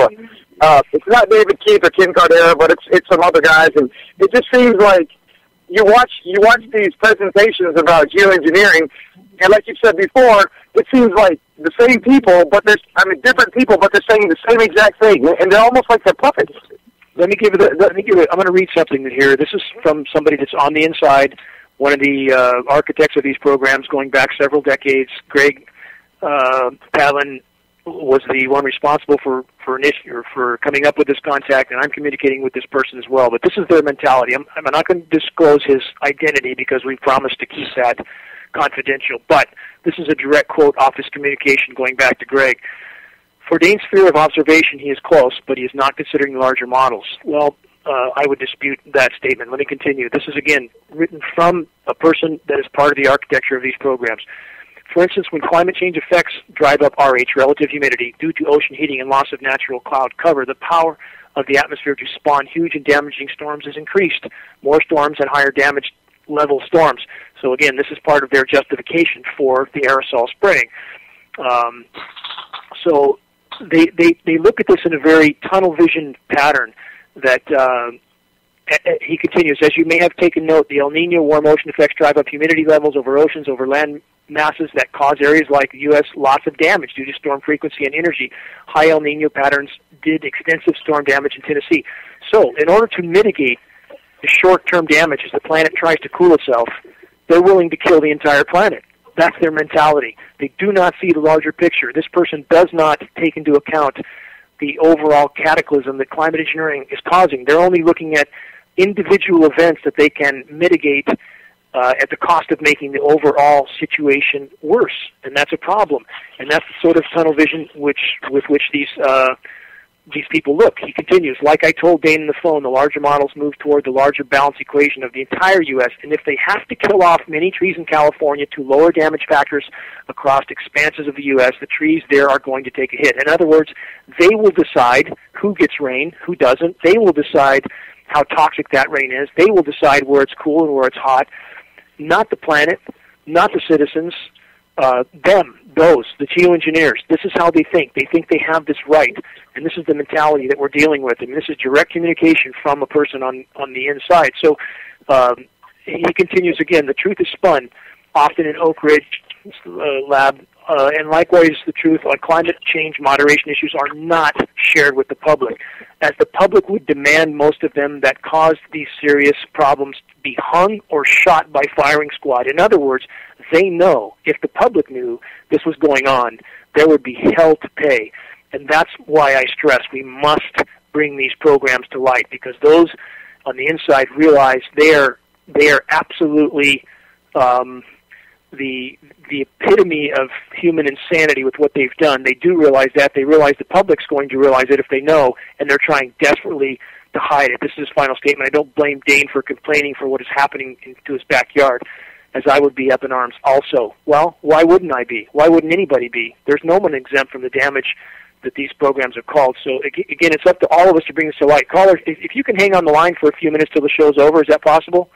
it's not David Keith or Ken Cardera, but it's some other guys, and it just seems like you watch these presentations about geoengineering, and like you said before, it seems like the same people, different people, but they're saying the same exact thing, and they're almost like they're puppets.
I'm going to read something here. This is from somebody that's on the inside, one of the architects of these programs going back several decades. Greg Padlin was the one responsible for coming up with this contact, and I'm communicating with this person as well. But this is their mentality. I'm not going to disclose his identity because we promised to keep that confidential. But this is a direct quote off his communication going back to Greg. For Dane's sphere of observation, he is close, but he is not considering larger models. Well, I would dispute that statement. Let me continue. This is, again, written from a person that is part of the architecture of these programs. For instance, when climate change effects drive up RH, relative humidity, due to ocean heating and loss of natural cloud cover, the power of the atmosphere to spawn huge and damaging storms is increased. More storms and higher damage level storms. So again, this is part of their justification for the aerosol spraying. So they look at this in a very tunnel vision pattern that he continues, as you may have taken note, the El Nino warm ocean effects drive up humidity levels over oceans, over land masses that cause areas like the U.S. lots of damage due to storm frequency and energy. High El Nino patterns did extensive storm damage in Tennessee. So in order to mitigate the short-term damage as the planet tries to cool itself, they're willing to kill the entire planet. That's their mentality. They do not see the larger picture. This person does not take into account the overall cataclysm that climate engineering is causing. They're only looking at individual events that they can mitigate at the cost of making the overall situation worse, and that's a problem. And that's the sort of tunnel vision with which these people look. He continues, like I told Dane on the phone, the larger models move toward the larger balance equation of the entire U.S., and if they have to kill off many trees in California to lower damage factors across expanses of the U.S., the trees there are going to take a hit. In other words, they will decide who gets rain, who doesn't. They will decide how toxic that rain is. They will decide where it's cool and where it's hot. Not the planet, not the citizens, the geoengineers. This is how they think. They think they have this right, and this is the mentality that we're dealing with. And this is direct communication from a person on the inside. So he continues again, the truth is spun, often in Oak Ridge lab, and likewise the truth on climate change moderation issues are not shared with the public, as the public would demand most of them that caused these serious problems to be hung or shot by firing squad. In other words, they know if the public knew this was going on, there would be hell to pay. And that's why I stress we must bring these programs to light, because those on the inside realize they are absolutely the epitome of human insanity with what they've done. They do realize that. They realize the public's going to realize it if they know, and they're trying desperately to hide it. This is his final statement. I don't blame Dane for complaining for what is happening to his backyard, as I would be up in arms also. Well, why wouldn't I be? Why wouldn't anybody be? There's no one exempt from the damage that these programs have caused. So, again, it's up to all of us to bring this to light. Caller, if you can hang on the line for a few minutes till the show's over, is that possible?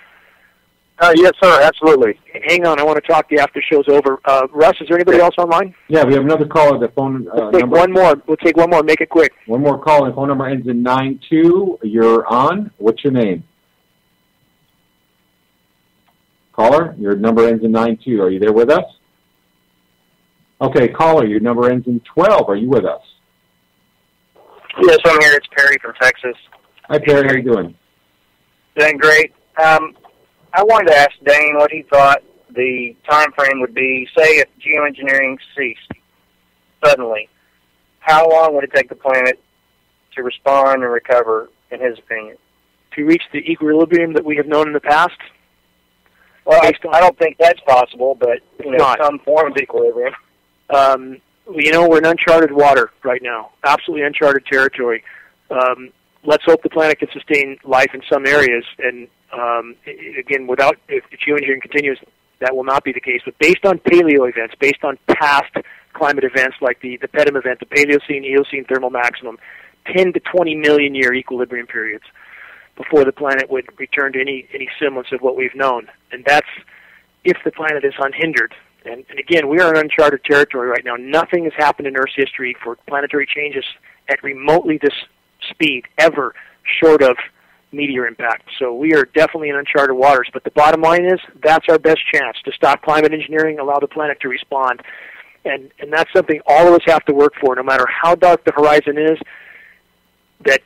Yes, sir, absolutely.
Hang on, I want to talk to you after the show's over. Russ, is there anybody else online?
Yeah, we have another caller. The phone
Let's take
number.
one more. We'll take one more. Make it quick.
One more call. The phone number ends in 92. You're on. What's your name? Caller, your number ends in 92. Are you there with us? Okay, caller, your number ends in 12. Are you with us?
Yes, I'm here. It's Perry from Texas.
Hi, Perry. How you doing?
Doing great. I wanted to ask Dane what he thought the time frame would be, say, if geoengineering ceased suddenly. How long would it take the planet to respond and recover, in his opinion?
To reach the equilibrium that we have known in the past?
Well, I don't think that's possible, but some form of equilibrium.
We're in uncharted water right now, absolutely uncharted territory. Let's hope the planet can sustain life in some areas, and again, if geoengineering continues, that will not be the case. But based on paleo events, based on past climate events like the PETM event, the Paleocene, Eocene thermal maximum, 10 to 20 million year equilibrium periods before the planet would return to any semblance of what we've known. And that's if the planet is unhindered. And again, we are in uncharted territory right now. Nothing has happened in Earth's history for planetary changes at remotely this speed ever, short of meteor impact. So we are definitely in uncharted waters. But the bottom line is that's our best chance to stop climate engineering, allow the planet to respond. And that's something all of us have to work for, no matter how dark the horizon is, that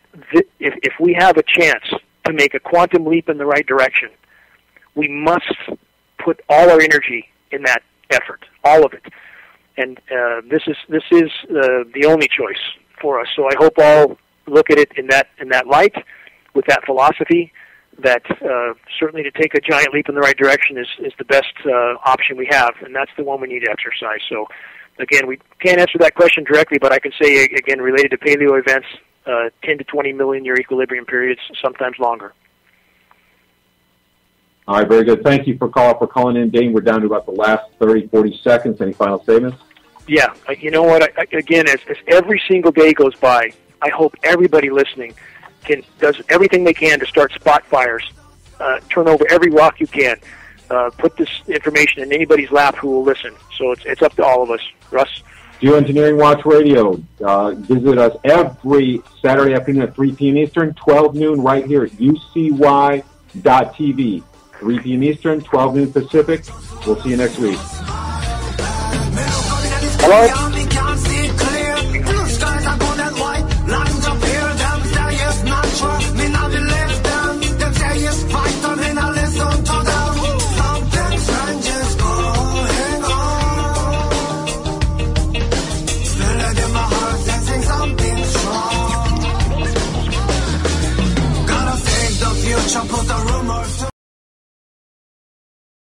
if we have a chance to make a quantum leap in the right direction, we must put all our energy in that effort, all of it. And this is the only choice for us. So I hope all look at it in that light, with that philosophy, that certainly to take a giant leap in the right direction is the best option we have, and that's the one we need to exercise. So, again, we can't answer that question directly, but I can say, again, related to paleo events, 10 to 20 million year equilibrium periods, sometimes longer.
All right, very good. Thank you for calling in, Dane. We're down to about the last 30, 40 seconds. Any final statements?
Yeah, you know what? Again, as every single day goes by, I hope everybody listening does everything they can to start spot fires, turn over every rock you can, put this information in anybody's lap who will listen. So it's up to all of us. Russ?
GeoEngineering Watch Radio. Visit us every Saturday afternoon at 3 p.m. Eastern, 12 noon right here at ucy.tv. 3 p.m. Eastern, 12 noon Pacific. We'll see you next week.
Hello?